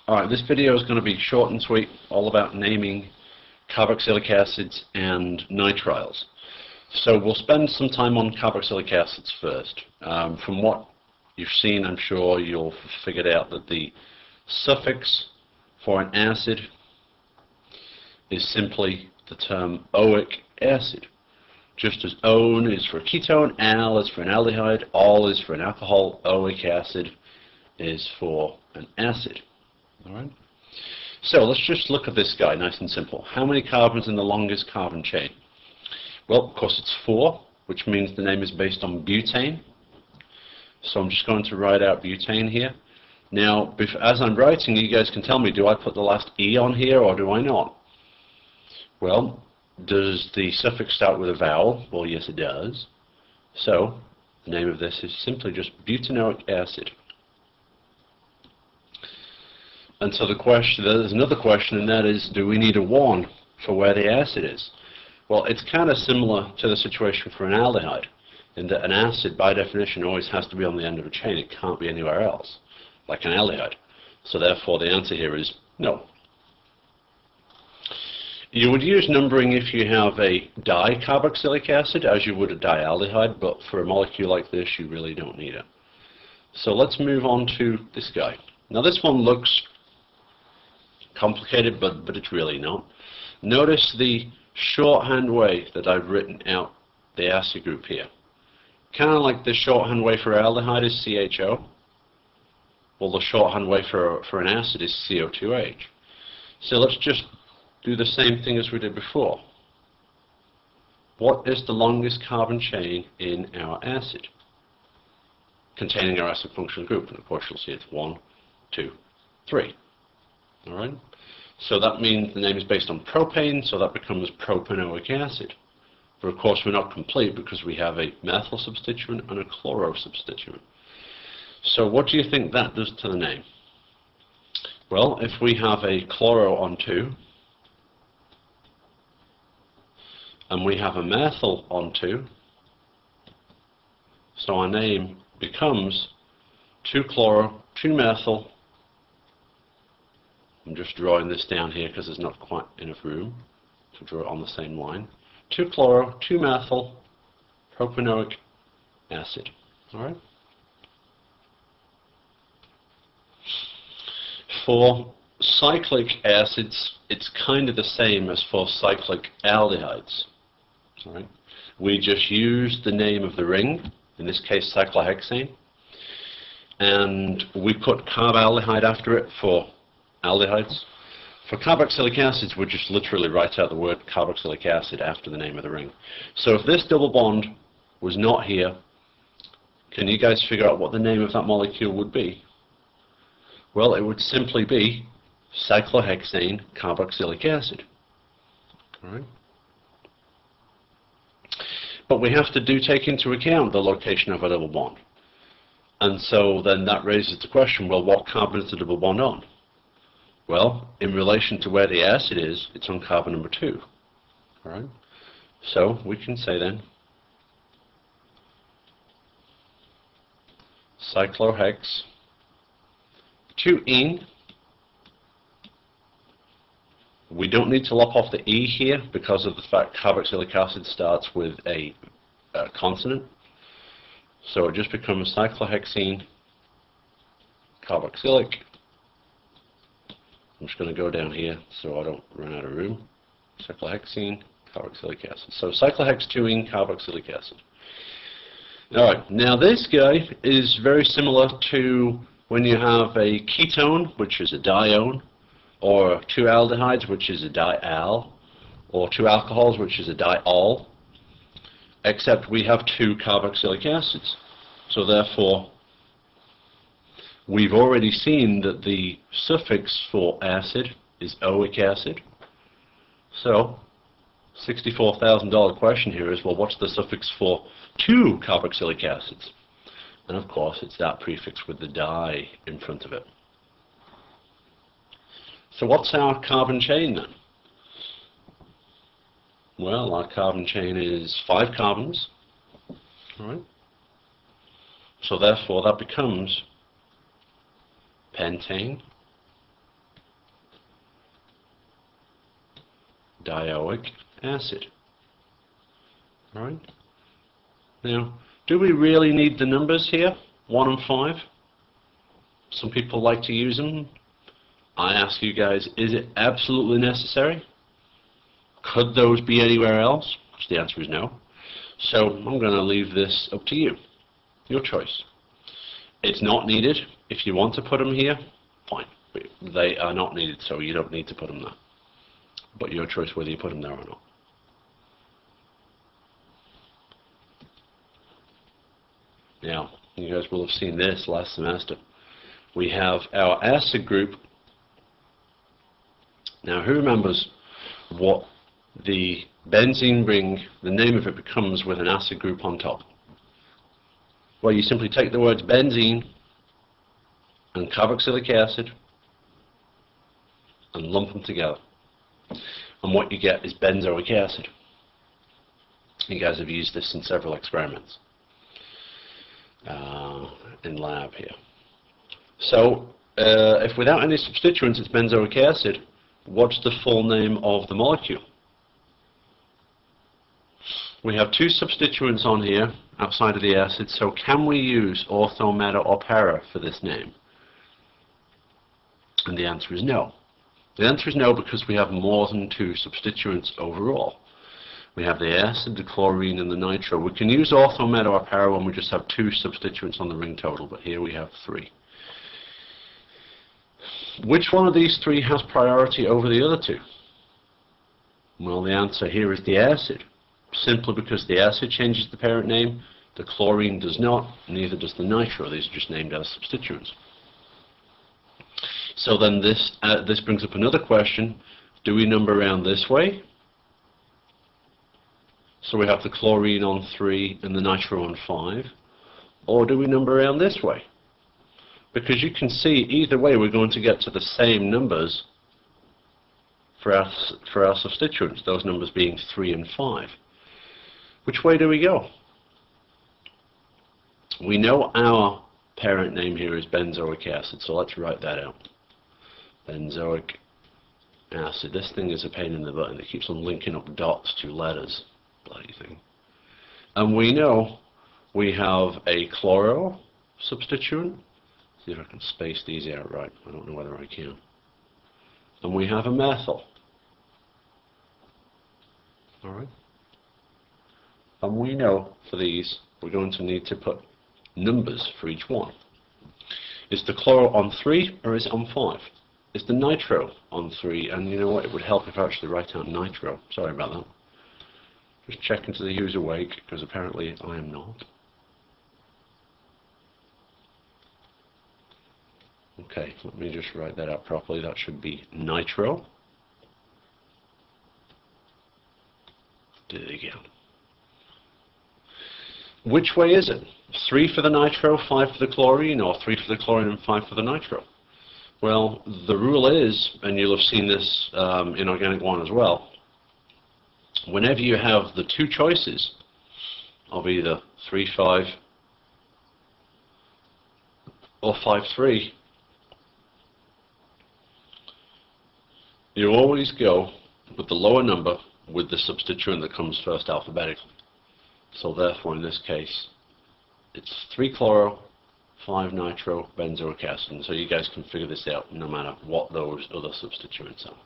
Alright, this video is going to be short and sweet, all about naming carboxylic acids and nitriles. So we'll spend some time on carboxylic acids first. From what you've seen, I'm sure you'll figured out that the suffix for an acid is simply the term oic acid. Just as -one is for a ketone, -al is for an aldehyde, -ol is for an alcohol, oic acid is for an acid. Alright? So let's just look at this guy, nice and simple. How many carbons in the longest carbon chain? Well, of course it's 4, which means the name is based on butane. So I'm just going to write out butane here. Now, as I'm writing, you guys can tell me, do I put the last E on here or do I not? Well, does the suffix start with a vowel? Well, yes it does. So, the name of this is simply just butanoic acid. And so there's another question, and that is, do we need a 1 for where the acid is? Well, it's kind of similar to the situation for an aldehyde, in that an acid, by definition, always has to be on the end of a chain. It can't be anywhere else, like an aldehyde. So therefore, the answer here is no. You would use numbering if you have a dicarboxylic acid, as you would a dialdehyde, but for a molecule like this, you really don't need it. So let's move on to this guy. Now this one looks complicated, but it's really not. Notice the shorthand way that I've written out the acid group here. Kind of like the shorthand way for aldehyde is CHO. Well, the shorthand way for an acid is CO2H. So let's just do the same thing as we did before. What is the longest carbon chain in our acid containing our acid functional group? And of course you'll see it's 1, 2, 3. Alright? So that means the name is based on propane, so that becomes propanoic acid. But of course we're not complete because we have a methyl substituent and a chloro substituent. So what do you think that does to the name? Well, if we have a chloro on 2, and we have a methyl on 2, so our name becomes 2-chloro, 2-methyl. I'm just drawing this down here because there's not quite enough room to draw it on the same line. 2-chloro, 2-methyl, propanoic acid. Alright? For cyclic acids, it's kind of the same as for cyclic aldehydes. Alright? We just use the name of the ring, in this case cyclohexane, and we put carbaldehyde after it for aldehydes. For carboxylic acids, we just literally write out the word carboxylic acid after the name of the ring. So if this double bond was not here, can you guys figure out what the name of that molecule would be? Well, it would simply be cyclohexane carboxylic acid. All right. But we have to take into account the location of a double bond. And so then that raises the question, well, what carbon is the double bond on? Well, in relation to where the acid is, it's on carbon number 2. All right? So we can say then cyclohex 2-ene. We don't need to lop off the E here because of the fact carboxylic acid starts with a consonant. So it just becomes cyclohexene carboxylic. I'm just going to go down here so I don't run out of room. Cyclohexene carboxylic acid. So cyclohex 2-ene carboxylic acid. Alright, now this guy is very similar to when you have a ketone, which is a dione, or 2 aldehydes, which is a dial, or 2 alcohols, which is a diol, except we have 2 carboxylic acids. So therefore, we've already seen that the suffix for acid is oic acid. So, $64,000 question here is, well, what's the suffix for 2 carboxylic acids? And of course, it's that prefix with the di in front of it. So what's our carbon chain then? Well, our carbon chain is 5 carbons. All right. So therefore, that becomes pentane dioic acid. All right. Now, do we really need the numbers here, 1 and 5? Some people like to use them. I ask you guys, is it absolutely necessary? Could those be anywhere else? Because the answer is no. So I'm going to leave this up to you. Your choice. It's not needed. If you want to put them here, fine. But they are not needed, so you don't need to put them there. But your choice whether you put them there or not. Now, you guys will have seen this last semester. We have our acid group. Now, who remembers what the benzene ring, the name of it becomes with an acid group on top? Well, you simply take the words benzene and carboxylic acid and lump them together. And what you get is benzoic acid. You guys have used this in several experiments in lab here. So, if without any substituents it's benzoic acid, what's the full name of the molecule? We have 2 substituents on here outside of the acid, so can we use ortho, meta, or para for this name? And the answer is no. The answer is no because we have more than 2 substituents overall. We have the acid, the chlorine, and the nitro. We can use ortho, meta, or para when we just have 2 substituents on the ring total, but here we have 3. Which one of these 3 has priority over the other 2? Well, the answer here is the acid. Simply because the acid changes the parent name, the chlorine does not, neither does the nitro. These are just named as substituents. So then this brings up another question. Do we number around this way? So we have the chlorine on 3 and the nitro on 5. Or do we number around this way? Because you can see either way we're going to get to the same numbers for our substituents, those numbers being 3 and 5. Which way do we go? We know our parent name here is benzoic acid, so let's write that out. Benzoic acid. This thing is a pain in the butt, and it keeps on linking up dots to letters. Bloody thing. And we know we have a chloro substituent. See if I can space these out right. I don't know whether I can. And we have a methyl. Alright? And we know for these we're going to need to put numbers for each one. Is the chloro on 3 or is it on 5? Is the nitro on 3? And you know what, it would help if I actually write out nitro. Sorry about that. Just checking to see who's awake, because apparently I am not. Okay, let me just write that out properly. That should be nitro. Did it again. Which way is it? 3 for the nitro, 5 for the chlorine, or 3 for the chlorine and 5 for the nitro? Well, the rule is, and you'll have seen this in Organic 1 as well, whenever you have the 2 choices of either 3,5 or 5,3, you always go with the lower number with the substituent that comes first alphabetically. So therefore, in this case, it's 3 chloro, 5 nitro, benzoic acid. And so you guys can figure this out no matter what those other substituents are.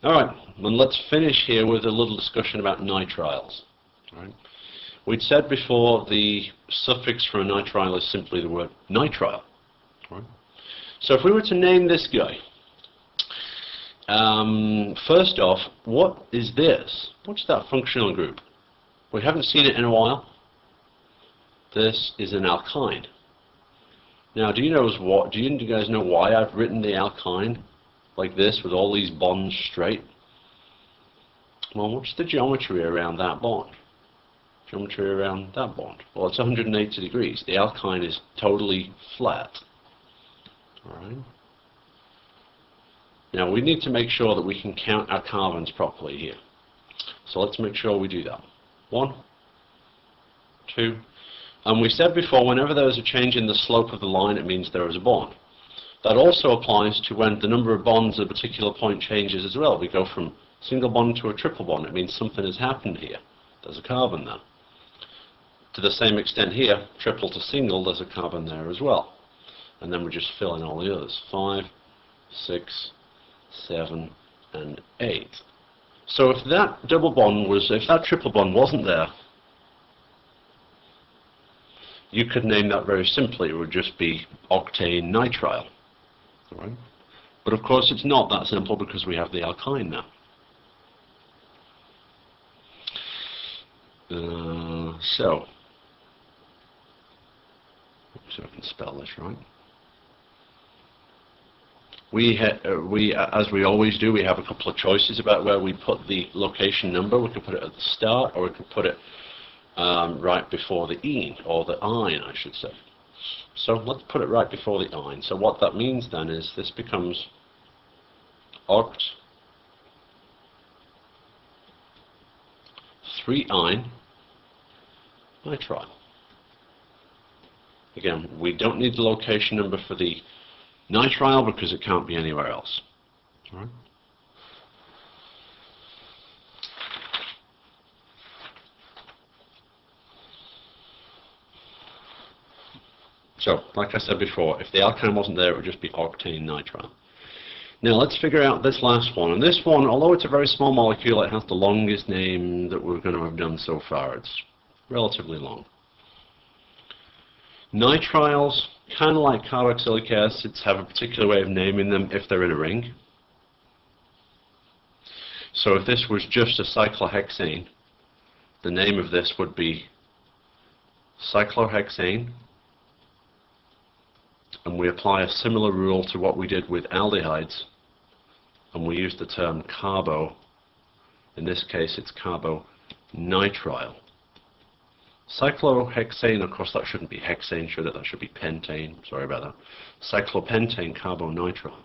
Alright, and let's finish here with a little discussion about nitriles. Alright. We'd said before the suffix for a nitrile is simply the word nitrile. Alright. So if we were to name this guy, first off, what is this? What's that functional group? We haven't seen it in a while. This is an alkyne. Now, do you guys know why I've written the alkyne like this with all these bonds straight? Well, what's the geometry around that bond? Geometry around that bond? Well, it's 180 degrees. The alkyne is totally flat. Alright. Now, we need to make sure that we can count our carbons properly here. So let's make sure we do that. 1, 2, and we said before, whenever there is a change in the slope of the line, it means there is a bond. That also applies to when the number of bonds at a particular point changes as well. We go from single bond to a triple bond, it means something has happened here. There's a carbon there. To the same extent here, triple to single, there's a carbon there as well. And then we just fill in all the others. 5, 6, 7, and 8. So if that if that triple bond wasn't there, you could name that very simply. It would just be octane nitrile. All right? But of course it's not that simple because we have the alkyne now. So I can spell this right. As we always do, we have a couple of choices about where we put the location number. We can put it at the start, or we can put it right before the ene, or the ine, I should say. So let's put it right before the ine. So what that means then is this becomes oct 3-ine nitrile. Again, we don't need the location number for the nitrile because it can't be anywhere else. All right? So, like I said before, if the alkyne wasn't there, it would just be octane nitrile. Now let's figure out this last one. And this one, although it's a very small molecule, it has the longest name that we're going to have done so far. It's relatively long. Nitriles, kind of like carboxylic acids, have a particular way of naming them if they're in a ring. So if this was just a cyclohexane, the name of this would be cyclohexane. And we apply a similar rule to what we did with aldehydes, and we use the term carbo. In this case, it's carbonitrile. Cyclohexane, of course, that shouldn't be hexane, should it? That should be pentane. Sorry about that. Cyclopentane carbonitrile.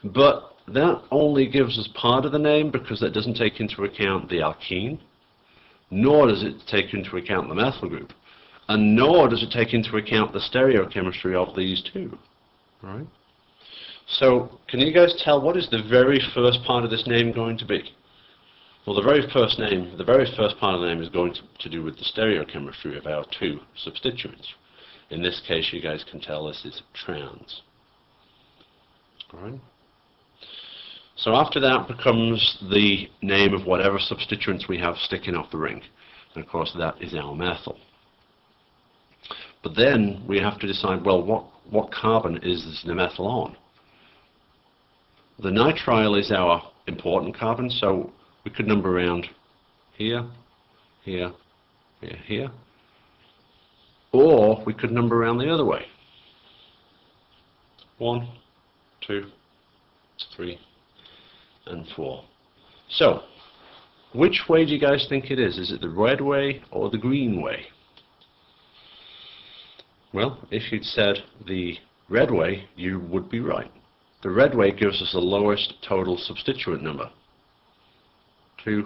But that only gives us part of the name because that doesn't take into account the alkene, nor does it take into account the methyl group. And nor does it take into account the stereochemistry of these two. Right? So, can you guys tell what is the very first part of this name going to be? Well, the very first part of the name is going to do with the stereochemistry of our two substituents. In this case, you guys can tell this is trans. All right? So after that becomes the name of whatever substituents we have sticking off the ring. And of course, that is our methyl. But then we have to decide, well, what carbon is the methyl on? The nitrile is our important carbon, so we could number around here, here, here, here. Or we could number around the other way. 1, 2, 3, and 4. So, which way do you guys think it is? Is it the red way or the green way? Well, if you'd said the red way, you would be right. The red way gives us the lowest total substituent number. 2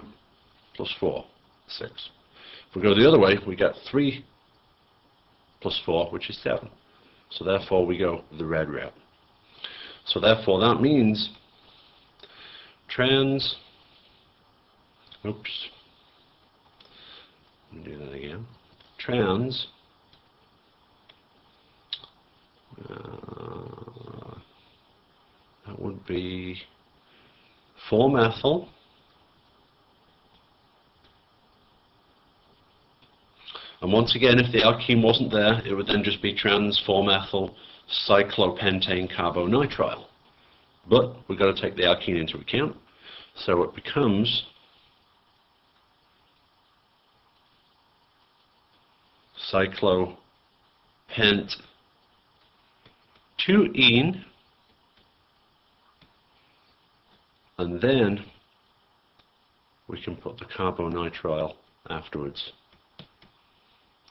plus 4, 6. If we go the other way, we get 3 plus 4, which is 7. So therefore we go the red route. So therefore that means trans, oops, let me do that again, trans that would be 4-methyl and once again if the alkene wasn't there it would then just be trans 4-methyl cyclopentane carbonitrile, but we've got to take the alkene into account, so it becomes cyclopent 2-ene, and then we can put the carbonitrile afterwards.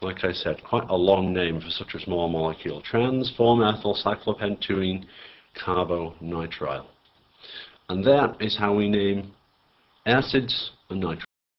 Like I said, quite a long name for such a small molecule. Trans 4-methyl cyclopent 2-ene carbonitrile. And that is how we name acids and nitriles.